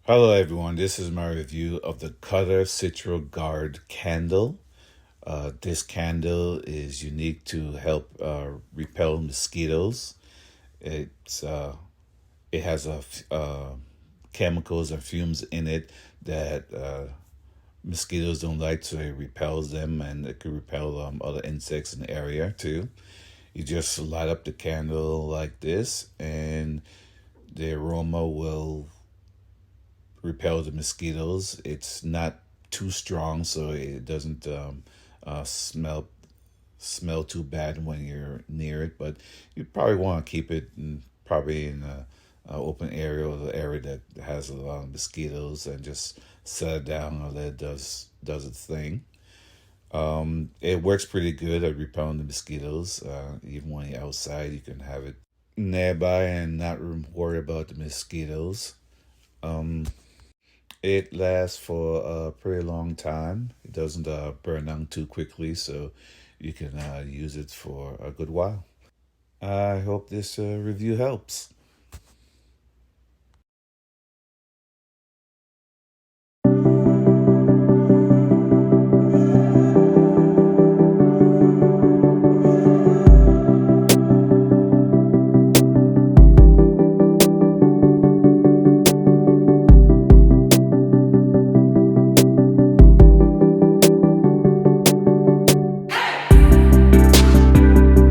Hello everyone, this is my review of the Cutter Citronella Candle. This candle is unique to help repel mosquitoes. It's it has chemicals and fumes in it that mosquitoes don't like, so it repels them, and it could repel other insects in the area too. You just light up the candle like this, and the aroma will repel the mosquitoes. It's not too strong, so it doesn't smell too bad when you're near it. But you probably want to keep it probably in a open area, or the area that has a lot of mosquitoes, and just set it down and let it does its thing. It works pretty good at repelling the mosquitoes. Even when you're outside, you can have it nearby and not worry about the mosquitoes. Um, It lasts for a pretty long time. It doesn't burn down too quickly, so you can use it for a good while. I hope this review helps.